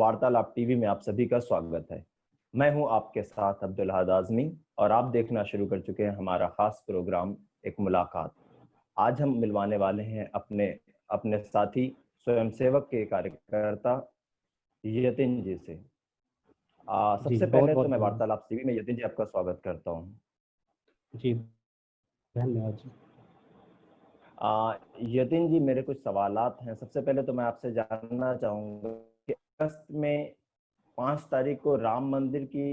वार्तालाप टीवी में आप सभी का स्वागत है। मैं हूं आपके साथ अब्दुल अहद आज़मी और आप देखना शुरू कर चुके हैं हमारा खास प्रोग्राम एक मुलाकात। आज हम मिलवाने वाले हैं अपने अपने साथी स्वयंसेवक के कार्यकर्ता यतिन जी से। जी, सबसे बहुत पहले तो बहुत मैं धन्यवाद। वार्तालाप टीवी में यतिन जी आपका स्वागत करता हूं। जी, धन्यवाद जी। यतिन जी, मेरे कुछ सवालात हैं। सबसे पहले तो मैं आपसे जानना चाहूंगा कि अगस्त में 5 तारीख को राम मंदिर की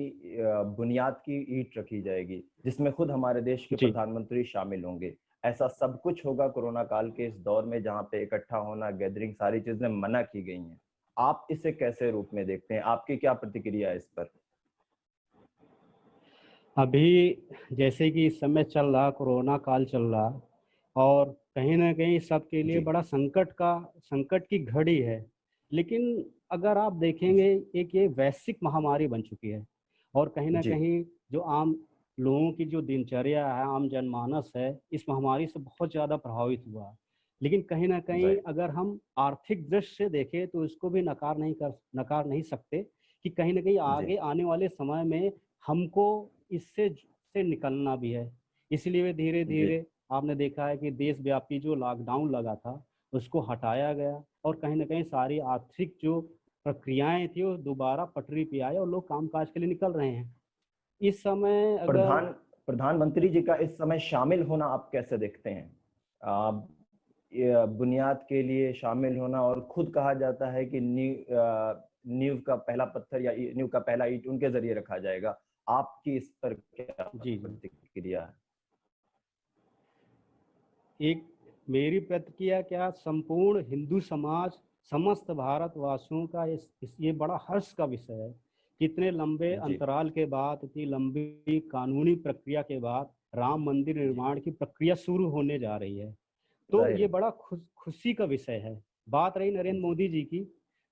बुनियाद की ईंट रखी जाएगी, जिसमें खुद हमारे देश के जी, प्रधानमंत्री शामिल होंगे। ऐसा सब कुछ होगा कोरोना काल के इस दौर में, जहां पे इकट्ठा होना, गैदरिंग, सारी चीजें मना की गई हैं। आप इसे कैसे रूप में देखते हैं? आपकी क्या प्रतिक्रिया है इस पर? अभी जैसे कि इस समय चल रहा, कोरोना काल चल रहा और कहीं न कहीं सबके लिए जी बड़ा संकट की घड़ी है। लेकिन अगर आप देखेंगे, एक ये वैश्विक महामारी बन चुकी है और कहीं न जी कहीं जो आम लोगों की जो दिनचर्या है, आम जनमानस है, इस महामारी से बहुत ज़्यादा प्रभावित हुआ है। लेकिन कहीं न कहीं राइट। अगर हम आर्थिक दृष्टि से देखें तो इसको भी नकार नहीं सकते कि कहीं न कहीं जी आगे आने वाले समय में हमको इससे से निकलना भी है। इसलिए वे जी धीरे-धीरे आपने देखा है कि देशव्यापी जो लॉकडाउन लगा था, उसको हटाया गया और कहीं न कहीं सारी आर्थिक जो प्रक्रियाएँ थी, वो दोबारा पटरी पे आए और लोग कामकाज के लिए निकल रहे हैं। इस समय अगर प्रधानमंत्री जी का इस समय शामिल होना आप कैसे देखते हैं? ये बुनियाद के लिए शामिल होना, और खुद कहा जाता है कि नींव का पहला पत्थर या नींव का पहला ईंट उनके जरिए रखा जाएगा। आपकी इस पर क्या जी, जी। प्रतिक्रिया है? एक मेरी प्रतिक्रिया क्या, संपूर्ण हिंदू समाज, समस्त भारतवासियों का ये बड़ा हर्ष का विषय है। कितने लंबे जी अंतराल के बाद, इतनी लंबी कानूनी प्रक्रिया के बाद राम मंदिर जी। निर्माण की प्रक्रिया शुरू होने जा रही है। तो जाहिर ये है। बड़ा खुशी का विषय है। बात रही नरेंद्र जी मोदी जी की,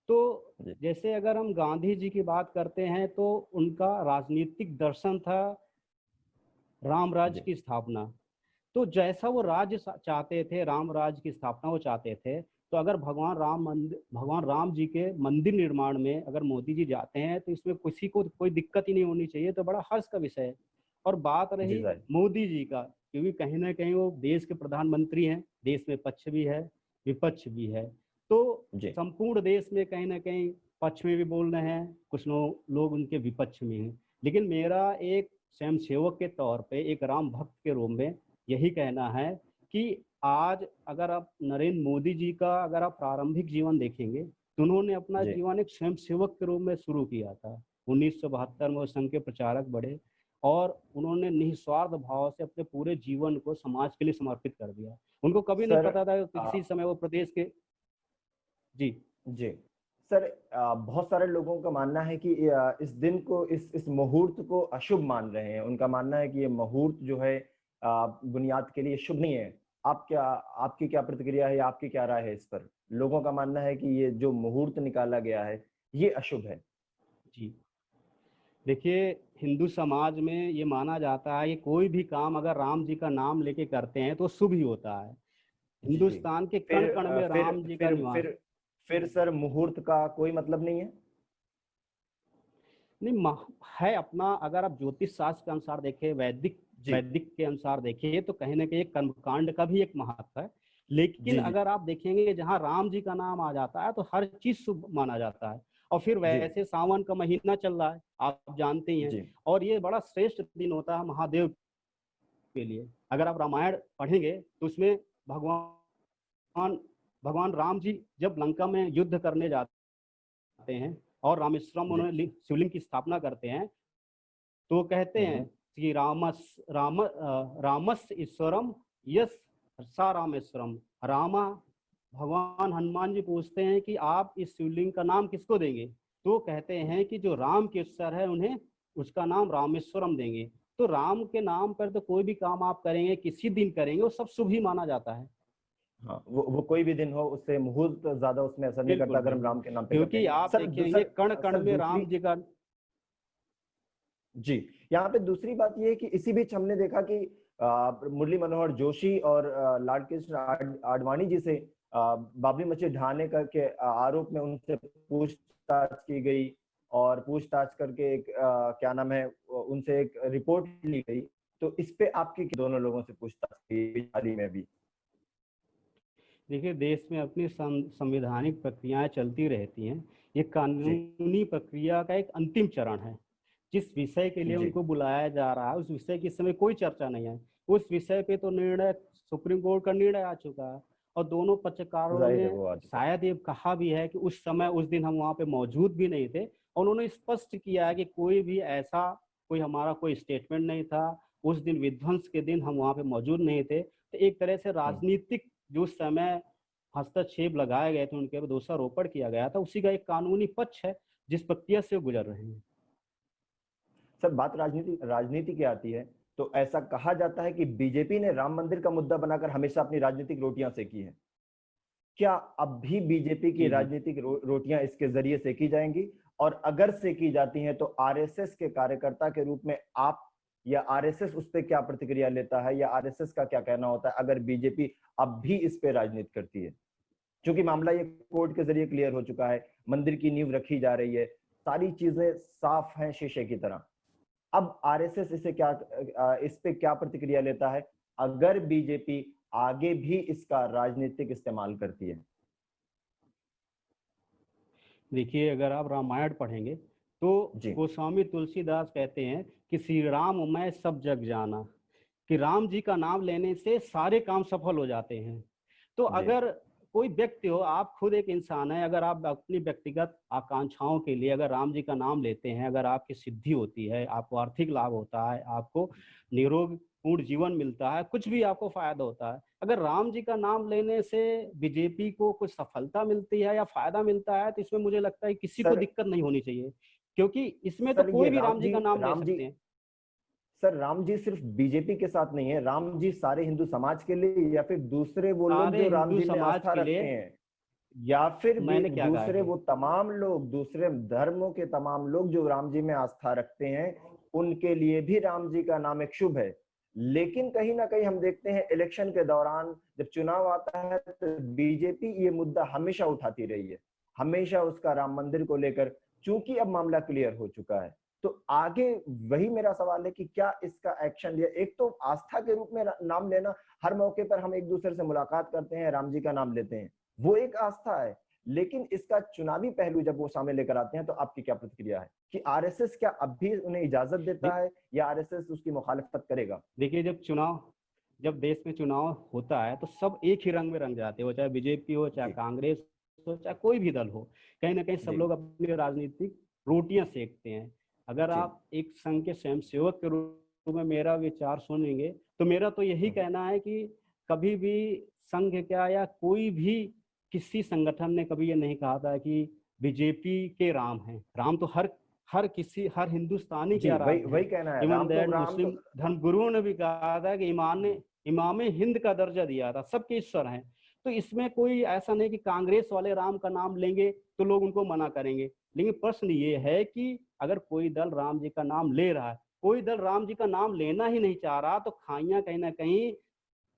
तो जी जैसे अगर हम गांधी जी की बात करते हैं तो उनका राजनीतिक दर्शन था राम राज्य जी की स्थापना। तो जैसा वो राज्य चाहते थे, राम राज्य की स्थापना वो चाहते थे, तो अगर भगवान राम जी के मंदिर निर्माण में अगर मोदी जी जाते हैं तो इसमें किसी को कोई दिक्कत ही नहीं होनी चाहिए, तो बड़ा हर्ष का विषय है। और बात जी। रही जाहिर। मोदी जी का, क्योंकि कहीं ना कहीं वो देश के प्रधानमंत्री हैं, देश में पक्ष भी है, विपक्ष भी है। तो जी संपूर्ण देश में कहीं ना कहीं पक्ष में भी बोल रहे हैं, कुछ लोग उनके विपक्ष में हैं। लेकिन मेरा एक स्वयंसेवक के तौर पे, एक राम भक्त के रूप में यही कहना है कि आज अगर आप नरेंद्र मोदी जी का अगर आप प्रारंभिक जीवन देखेंगे तो उन्होंने अपना जी। जीवन एक स्वयंसेवक के रूप में शुरू किया था। 1972 में वो संघ के प्रचारक बड़े और उन्होंने निस्वार्थ भाव से अपने पूरे जीवन को समाज के लिए समर्पित कर दिया। उनको कभी नहीं सर पता था कि किसी समय वो प्रदेश के। जी, जी सर, बहुत सारे लोगों का मानना है कि इस दिन को, इस मुहूर्त को अशुभ मान रहे हैं। उनका मानना है कि ये मुहूर्त जो है बुनियाद के लिए शुभ नहीं है। आपकी क्या प्रतिक्रिया है या आपकी क्या राय है इस पर? लोगों का मानना है कि ये जो मुहूर्त निकाला गया है ये अशुभ है। जी। देखिए, हिंदू समाज में ये माना जाता है कि कोई भी काम अगर राम जी का नाम लेके करते हैं तो शुभ ही होता है। जी जी। हिंदुस्तान के फिर कण कण अ, में फिर राम जी का फिर निवास। फिर फिर सर, मुहूर्त का कोई मतलब नहीं है? नहीं, है अपना। अगर आप ज्योतिष शास्त्र के अनुसार देखें, वैदिक जी वैदिक के अनुसार देखें, तो कहीं ना कहीं कर्मकांड का भी एक महत्व है। लेकिन जी जी अगर आप देखेंगे जहाँ राम जी का नाम आ जाता है तो हर चीज शुभ माना जाता है। और फिर जी वैसे सावन का महीना चल रहा है, आप जानते ही हैं। जी और ये बड़ा श्रेष्ठ दिन होता है महादेव के लिए। अगर आप रामायण पढ़ेंगे तो उसमें भगवान भगवान राम जी जब लंका में युद्ध करने जाते हैं और रामेश्वरम जी। उन्होंने शिवलिंग की स्थापना करते हैं, तो कहते हैं हम्म। कि रामस ईश्वरम यस सा रामेश्वरम। रामा, भगवान हनुमान जी पूछते हैं कि आप इस शिवलिंग का नाम किसको देंगे, तो कहते हैं कि जो राम के ईश्वर है उन्हें उसका नाम रामेश्वरम देंगे। तो राम के नाम पर तो कोई भी काम आप करेंगे, किसी दिन करेंगे, वो सब शुभ ही माना जाता है। हाँ, वो कोई भी दिन हो, उससे मुहूर्त ज्यादा उसमें असर नहीं करता बिल्कुल अगर हम बिल्कुल। राम के नाम पे करते क्योंकि हैं। आप देखेंगे कण कण सर में दूसरी। राम जी का। जी। यहाँ पे दूसरी बात ये है कि इसी बीच हमने देखा कि मुरली मनोहर जोशी और लालकृष्ण आडवाणी जी से बाबरी मस्जिद ढहाने का के आरोप में उनसे पूछताछ की गई और पूछताछ करके एक क्या नाम है उनसे एक रिपोर्ट ली गई। तो इस पे आपकी दोनों लोगों से पूछताछ की हाल ही में भी? देखिए, देश में अपनी संवैधानिक प्रक्रियाएं चलती रहती हैं। ये जी कानूनी प्रक्रिया का एक अंतिम चरण है। जिस विषय के लिए जी। उनको बुलाया जा रहा है उस विषय की इस समय कोई चर्चा नहीं है। उस विषय पे तो निर्णय, सुप्रीम कोर्ट का निर्णय आ चुका है और दोनों पक्षकारों जाहिर ने है वो आ चुका है। शायद ये कहा भी है कि उस समय उस दिन हम वहाँ पे मौजूद भी नहीं थे, और उन्होंने स्पष्ट किया है कि कोई भी ऐसा कोई हमारा कोई स्टेटमेंट नहीं था। उस दिन विध्वंस के दिन हम वहाँ पे मौजूद नहीं थे। तो एक तरह से राजनीतिक जो उस समय हस्तक्षेप लगाए गए थे, उनके ऊपर दोषारोपण किया गया था, उसी का एक कानूनी पक्ष है जिस प्रक्रिया से वो गुजर रहे हैं। सर बात राजनीति राजनीति की आती है तो ऐसा कहा जाता है कि बीजेपी ने राम मंदिर का मुद्दा बनाकर हमेशा अपनी राजनीतिक रोटियां सेकी है। क्या अब भी बीजेपी की जी जी। राजनीतिक रोटियां इसके जरिए सेकी जाएंगी? और अगर सेकी जाती हैं तो आरएसएस के कार्यकर्ता के रूप में आप या आरएसएस उस पर क्या प्रतिक्रिया लेता है, या आरएसएस का क्या कहना होता है अगर बीजेपी अब भी इस पे राजनीति करती है? क्योंकि मामला ये कोर्ट के जरिए क्लियर हो चुका है, मंदिर की नींव रखी जा रही है, सारी चीजें साफ हैं शीशे की तरह। अब आरएसएस इस पे क्या प्रतिक्रिया लेता है अगर बीजेपी आगे भी इसका राजनीतिक इस्तेमाल करती है? देखिए, अगर आप रामायण पढ़ेंगे तो जी गोस्वामी तुलसीदास कहते हैं कि श्री राम मैं सब जग जाना, कि राम जी का नाम लेने से सारे काम सफल हो जाते हैं। तो जी अगर कोई व्यक्ति हो, आप खुद एक इंसान है, अगर आप अपनी व्यक्तिगत आकांक्षाओं के लिए अगर राम जी का नाम लेते हैं, अगर आपकी सिद्धि होती है, आपको आर्थिक लाभ होता है, आपको निरोग पूर्ण जीवन मिलता है, कुछ भी आपको फायदा होता है, अगर राम जी का नाम लेने से बीजेपी को कुछ सफलता मिलती है या फायदा मिलता है, तो इसमें मुझे लगता है किसी को सर। दिक्कत नहीं होनी चाहिए, क्योंकि इसमें तो सर ये कोई भी राम जी का नाम ले राम जी सकते हैं। सर राम जी सिर्फ बीजेपी के साथ नहीं है, राम जी सारे हिंदू समाज के लिए, या फिर दूसरे वो लोग सारे जो राम हिंदू जी में समाज आस्था के रखते लिए। हैं, या फिर भी मैंने क्या कहा दूसरे है? वो तमाम लोग, दूसरे धर्मों के तमाम लोग जो राम जी में आस्था रखते हैं, उनके लिए भी राम जी का नाम एक शुभ है। लेकिन कहीं ना कहीं हम देखते हैं इलेक्शन के दौरान जब चुनाव आता है तो बीजेपी ये मुद्दा हमेशा उठाती रही है, हमेशा उसका राम मंदिर को लेकर, चूंकि अब मामला क्लियर हो चुका है। तो आगे वही मेरा सवाल है कि क्या इसका एक्शन लिया, एक तो आस्था के रूप में नाम लेना, हर मौके पर हम एक दूसरे से मुलाकात करते हैं, राम जी का नाम लेते हैं, वो एक आस्था है, लेकिन इसका चुनावी पहलू जब वो सामने लेकर आते हैं तो आपकी क्या प्रतिक्रिया है कि आरएसएस क्या अब भी उन्हें इजाजत देता है या आरएसएस उसकी मुखालिफत करेगा? देखिए, जब देश में चुनाव होता है तो सब एक ही रंग में रंग जाते हो, चाहे बीजेपी हो, चाहे जी कांग्रेस हो, चाहे कोई भी दल हो। कहीं ना कहीं सब जी लोग अपनी राजनीतिक रोटियां सेकते हैं। अगर जी। आप एक संघ के स्वयंसेवक के रूप में मेरा विचार सुनेंगे तो मेरा तो यही कहना है कि कभी भी संघ क्या या कोई भी किसी संगठन ने कभी ये नहीं कहा था कि बीजेपी के राम हैं। राम तो हर हिंदुस्तानी के जी वही आराध्य वही हैं। कहना है, इवन दैट मुस्लिम राम। धर्मगुरुओं ने भी कहा था कि इमाम ने जी इमाम हिंद का दर्जा दिया था, सबके ईश्वर हैं। तो इसमें कोई ऐसा नहीं कि कांग्रेस वाले राम का नाम लेंगे तो लोग उनको मना करेंगे। लेकिन प्रश्न ये है कि अगर कोई दल राम जी का नाम ले रहा है, कोई दल राम जी का नाम लेना ही नहीं चाह रहा, तो खाइयां कहीं ना कहीं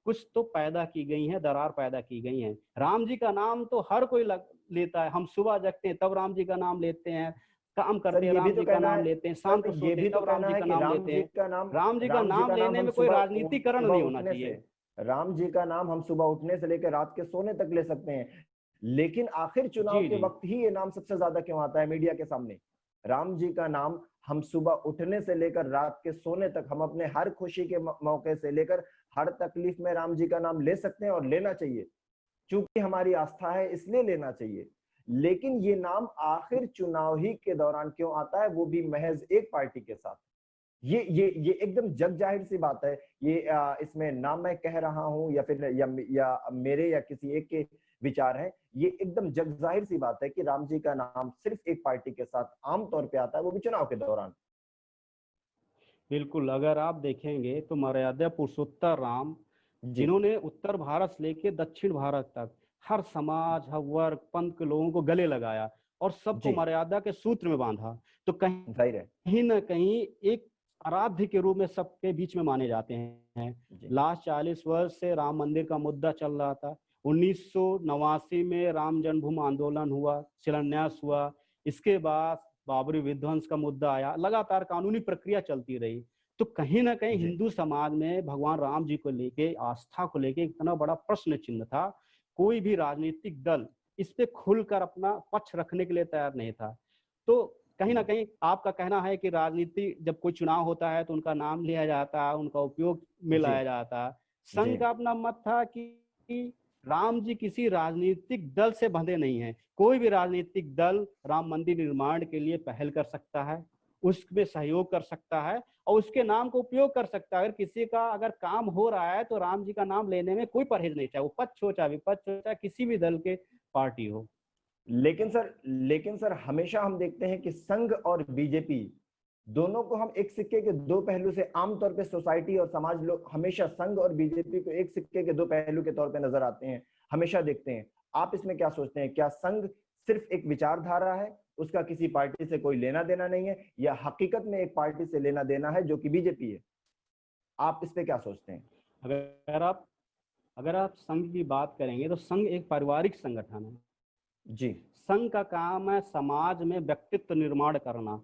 कुछ तो पैदा की गई हैं, दरार पैदा की गई हैं। राम जी का नाम तो हर कोई लेता है। हम सुबह जगते हैं तब राम जी का नाम लेते हैं, काम सर करते हैं ये भी राम तो जी का कहना नाम है, लेते हैं, शाम सर को ये सोते भी हैं तो तब राम कहना जी है का कि नाम लेते हैं। राम जी का राम जी नाम का नाम लेने हम में कोई राजनीतिकरण सुबह नहीं होना उठने से चाहिए। राम जी का नाम हम सुबह उठने से लेकर रात के सोने तक ले सकते हैं, लेकिन आखिर चुनाव जी के जी। वक्त ही ये नाम सबसे ज्यादा क्यों आता है मीडिया के सामने? राम जी का नाम हम सुबह उठने से लेकर रात के सोने तक, हम अपने हर खुशी के मौके से लेकर हर तकलीफ में राम जी का नाम ले सकते हैं और लेना चाहिए, चूंकि हमारी आस्था है इसलिए लेना चाहिए। लेकिन ये नाम आखिर चुनाव ही के दौरान क्यों आता है, वो भी महज एक पार्टी के साथ? ये एकदम जग जाहिर सी बात है। ये इसमें ना मैं कह रहा हूं या फिर या मेरे या किसी एक के विचार हैं, ये एकदम जग जाहिर सी बात है कि राम जी का नाम सिर्फ एक पार्टी के साथ आमतौर पे आता है, वो भी चुनाव के दौरान। बिल्कुल, अगर आप देखेंगे तो मर्यादा पुरुषोत्तर राम, जी जिन्होंने उत्तर भारत से लेके दक्षिण भारत तक हर समाज, हर वर्ग, पंथ के लोगों को गले लगाया और सबको जी मर्यादा के सूत्र में बांधा। तो जाहिर है। कहीं ना कहीं एक आराध्य के रूप में सबके बीच में माने जाते हैं। जी लास्ट 40 वर्ष से राम मंदिर का मुद्दा चल रहा था, 1989 में राम जन्मभूमि आंदोलन हुआ, शिलान्यास हुआ, इसके बाद बाबरी विध्वंस का मुद्दा आया, लगातार कानूनी प्रक्रिया चलती रही। तो कहीं ना कहीं हिंदू समाज में भगवान राम जी को लेके, आस्था को लेके इतना बड़ा प्रश्न चिन्ह था। कोई भी राजनीतिक दल इस पे खुलकर अपना पक्ष रखने के लिए तैयार नहीं था। तो कहीं ना कहीं आपका कहना है कि राजनीति जब कोई चुनाव होता है तो उनका नाम लिया जाता है, उनका उपयोग में लाया जाता है। संघ का अपना मत था कि राम जी किसी राजनीतिक दल से बंधे नहीं हैं। कोई भी राजनीतिक दल राम मंदिर निर्माण के लिए पहल कर सकता है, उसमें सहयोग कर सकता है और उसके नाम को उपयोग कर सकता है। अगर किसी का अगर काम हो रहा है तो राम जी का नाम लेने में कोई परहेज नहीं, चाहे वो पक्ष हो, चाहे विपक्ष हो, चाहे किसी भी दल के पार्टी हो। लेकिन सर हमेशा हम देखते हैं कि संघ और बीजेपी दोनों को हम एक सिक्के के दो पहलू से, आमतौर पे सोसाइटी और समाज लोग हमेशा संघ और बीजेपी को एक सिक्के के दो पहलू के तौर पे नजर आते हैं, हमेशा देखते हैं। आप इसमें क्या सोचते हैं? क्या संघ सिर्फ एक विचारधारा है, उसका किसी पार्टी से कोई लेना देना नहीं है, या हकीकत में एक पार्टी से लेना देना है जो कि बीजेपी है? आप इस पे क्या सोचते हैं? अगर आप संघ की बात करेंगे तो संघ एक पारिवारिक संगठन है जी। संघ का काम है समाज में व्यक्तित्व निर्माण करना,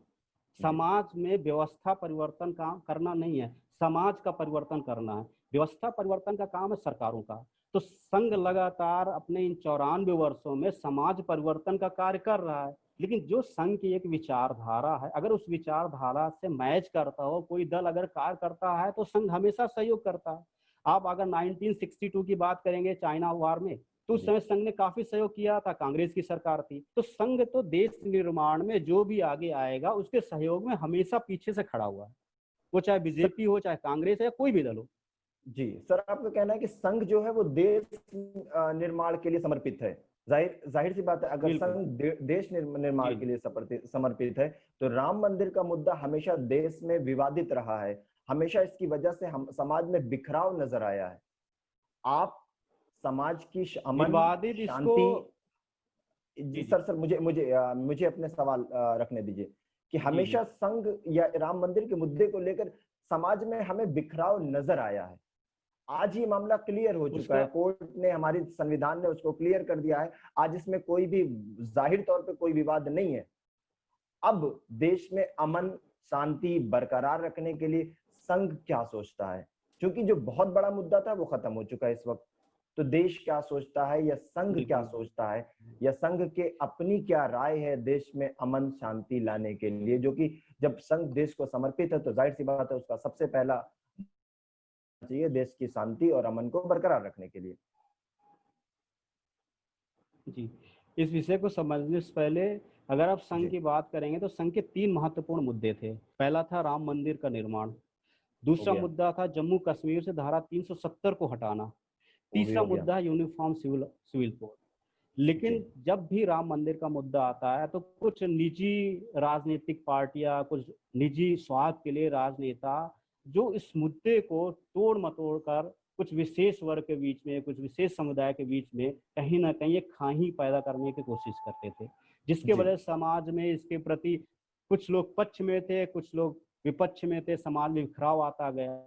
समाज में व्यवस्था परिवर्तन का करना नहीं है, समाज का परिवर्तन करना है। व्यवस्था परिवर्तन का काम है सरकारों का। तो संघ लगातार अपने इन 94 वर्षों में समाज परिवर्तन का कार्य कर रहा है। लेकिन जो संघ की एक विचारधारा है, अगर उस विचारधारा से मैच करता हो, कोई दल अगर कार्य करता है तो संघ हमेशा सहयोग करता है। आप अगर 1962 की बात करेंगे, चाइना वार में, तो उस समय संघ ने काफी सहयोग किया था, कांग्रेस की सरकार थी। तो संघ तो देश निर्माण में जो भी आगे आएगा उसके सहयोग में हमेशा पीछे से खड़ा हुआ है, वो चाहे बीजेपी हो, चाहे कांग्रेस है, या कोई भी दल हो। जी सर, आपका कहना है कि संघ जो है वो देश निर्माण के लिए समर्पित है। जाहिर जाहिर सी बात है, अगर संघ देश निर्माण के लिए समर्पित है तो राम मंदिर का मुद्दा हमेशा देश में विवादित रहा है, हमेशा इसकी वजह से हम समाज में बिखराव नजर आया है। आप समाज की अमन शांति, जी सर मुझे मुझे मुझे अपने सवाल रखने दीजिए कि हमेशा संघ या राम मंदिर के मुद्दे को लेकर समाज में हमें बिखराव नजर आया है। आज ये मामला क्लियर हो चुका है, कोर्ट ने, हमारी संविधान ने उसको क्लियर कर दिया है। आज इसमें कोई भी जाहिर तौर पे कोई विवाद नहीं है। अब देश में अमन शांति बरकरार रखने के लिए संघ क्या सोचता है? क्योंकि जो बहुत बड़ा मुद्दा था वो खत्म हो चुका है इस वक्त। तो देश क्या सोचता है या संघ क्या सोचता है, या संघ के अपनी क्या राय है देश में अमन शांति लाने के लिए? जो कि जब संघ देश को समर्पित है तो जाहिर सी बात है उसका सबसे पहला चाहिए देश की शांति और अमन को बरकरार रखने के लिए। जी, इस विषय को समझने से पहले अगर आप संघ की बात करेंगे तो संघ के 3 महत्वपूर्ण मुद्दे थे। पहला था राम मंदिर का निर्माण, दूसरा मुद्दा था जम्मू कश्मीर से धारा 370 को हटाना, तीसरा मुद्दा यूनिफॉर्म सिविल कोड। लेकिन जब भी राम मंदिर का मुद्दा आता है तो कुछ निजी राजनीतिक पार्टियां, कुछ निजी स्वार्थ के लिए राजनेता जो इस मुद्दे को तोड़ मतोड़ कर कुछ विशेष वर्ग के बीच में, कुछ विशेष समुदाय के बीच में कहीं ना कहीं एक खाही पैदा करने की कोशिश करते थे, जिसके वजह से समाज में इसके प्रति कुछ लोग पक्ष में थे, कुछ लोग विपक्ष में थे, समाज में बिखराव आता गया।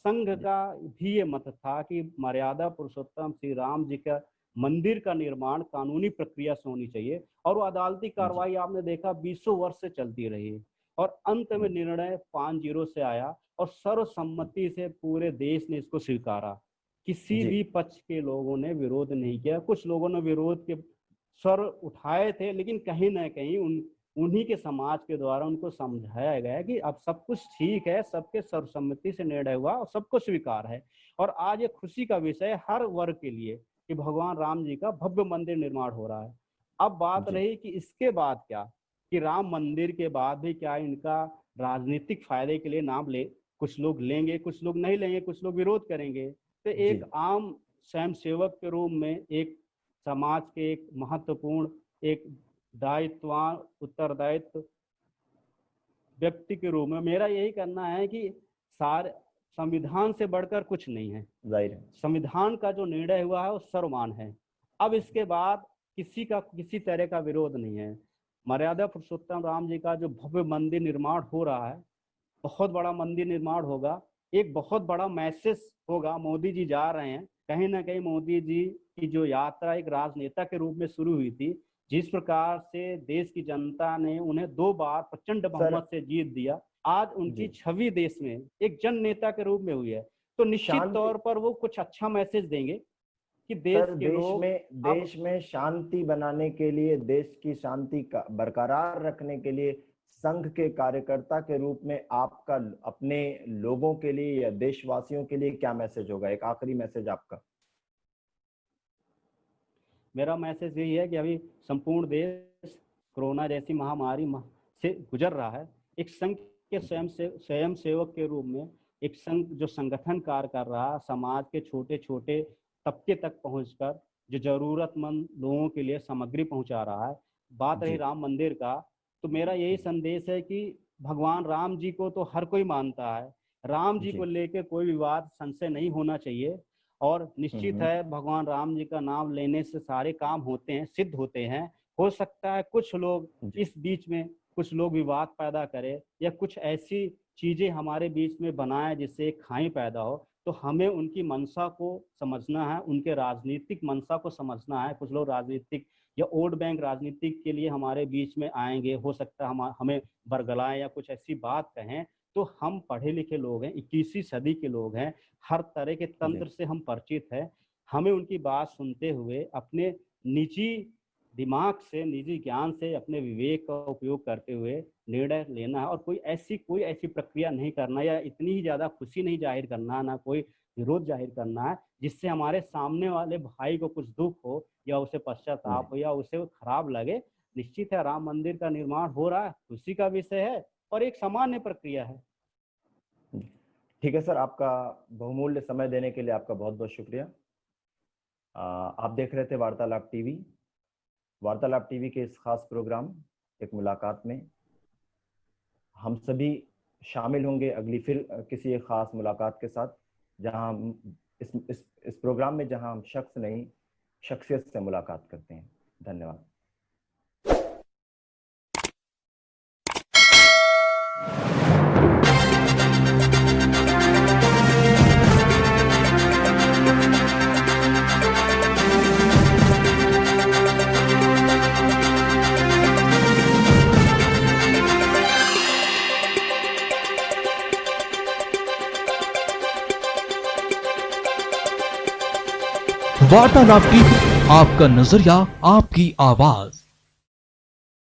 संघ का भी ये मत था कि मर्यादा पुरुषोत्तम श्री राम जी का मंदिर का निर्माण कानूनी प्रक्रिया से होनी चाहिए, और वो अदालती कार्रवाई आपने देखा 20 वर्ष से चलती रही, और अंत में निर्णय 5-0 से आया और सर्वसम्मति से पूरे देश ने इसको स्वीकारा। किसी भी पक्ष के लोगों ने विरोध नहीं किया। कुछ लोगों ने विरोध के स्वर उठाए थे, लेकिन कहीं ना कहीं उन्हीं के समाज के द्वारा उनको समझाया गया कि अब सब कुछ ठीक है, सबके सर्वसम्मति से निर्णय हुआ और सबको स्वीकार है। और आज ये खुशी का विषय हर वर्ग के लिए कि भगवान राम जी का भव्य मंदिर निर्माण हो रहा है। अब बात रही कि इसके बाद क्या, कि राम मंदिर के बाद भी क्या इनका राजनीतिक फायदे के लिए नाम ले, कुछ लोग लेंगे, कुछ लोग नहीं लेंगे, कुछ लोग विरोध करेंगे। तो एक आम स्वयं सेवक के रूप में, एक समाज के एक महत्वपूर्ण, एक दायित्ववान उत्तरदायित्व व्यक्ति के रूप में मेरा यही कहना है कि सारे संविधान से बढ़कर कुछ नहीं है। जाहिर है संविधान का जो निर्णय हुआ है वो सर्वमान्य है। अब इसके बाद किसी का किसी तरह का विरोध नहीं है। मर्यादा पुरुषोत्तम राम जी का जो भव्य मंदिर निर्माण हो रहा है, बहुत बड़ा मंदिर निर्माण होगा, एक बहुत बड़ा मैसेज होगा। मोदी जी जा रहे हैं कहीं ना कहीं मोदी जी की जो यात्रा एक राजनेता के रूप में शुरू हुई थी, जिस प्रकार से देश की जनता ने उन्हें 2 बार प्रचंड बहुमत से जीत दिया, आज उनकी छवि देश में एक जन नेता के रूप में हुई है। तो निश्चित तौर पर वो कुछ अच्छा मैसेज देंगे कि देश के लोग देश में शांति बनाने के लिए, देश की शांति का बरकरार रखने के लिए संघ के कार्यकर्ता के रूप में आपका अपने लोगों के लिए या देशवासियों के लिए क्या मैसेज होगा? एक आखिरी मैसेज आपका। मेरा मैसेज यही है कि अभी संपूर्ण देश कोरोना जैसी महामारी से गुजर रहा है। एक संघ के स्वयं सेवक के रूप में एक संघ जो संगठन कार्य कर रहा है, समाज के छोटे छोटे तबके तक पहुंचकर जो जरूरतमंद लोगों के लिए सामग्री पहुंचा रहा है। बात रही राम मंदिर का, तो मेरा यही संदेश है कि भगवान राम जी को तो हर कोई मानता है, राम जी को लेकर कोई विवाद संशय नहीं होना चाहिए। और निश्चित है भगवान राम जी का नाम लेने से सारे काम होते हैं, सिद्ध होते हैं। हो सकता है कुछ लोग इस बीच में कुछ लोग विवाद पैदा करें या कुछ ऐसी चीजें हमारे बीच में बनाए जिससे खाई पैदा हो, तो हमें उनकी मंशा को समझना है, उनके राजनीतिक मंशा को समझना है। कुछ लोग राजनीतिक या वोट बैंक राजनीतिक के लिए हमारे बीच में आएंगे, हो सकता है हमें बरगलाएं या कुछ ऐसी बात कहें। तो हम पढ़े लिखे लोग हैं, 21वीं सदी के लोग हैं, हर तरह के तंत्र से हम परिचित हैं। हमें उनकी बात सुनते हुए अपने निजी दिमाग से, निजी ज्ञान से, अपने विवेक का उपयोग करते हुए निर्णय लेना है और कोई ऐसी प्रक्रिया नहीं करना या इतनी ही ज्यादा खुशी नहीं जाहिर करना, ना कोई विरोध जाहिर करना है जिससे हमारे सामने वाले भाई को कुछ दुख हो या उसे पश्चाताप हो या उसे खराब लगे। निश्चित है राम मंदिर का निर्माण हो रहा है, खुशी का विषय है और एक सामान्य प्रक्रिया है। ठीक है सर, आपका बहुमूल्य समय देने के लिए आपका बहुत बहुत शुक्रिया। आप देख रहे थे वार्तालाप टीवी। वार्तालाप टीवी के इस खास प्रोग्राम एक मुलाकात में हम सभी शामिल होंगे अगली फिर किसी एक खास मुलाकात के साथ, जहां हम इस प्रोग्राम में जहां हम शख्स नहीं शख्सियत से मुलाकात करते हैं। धन्यवाद। वार्तालाप टीवी, आपका नजरिया, आपकी आवाज।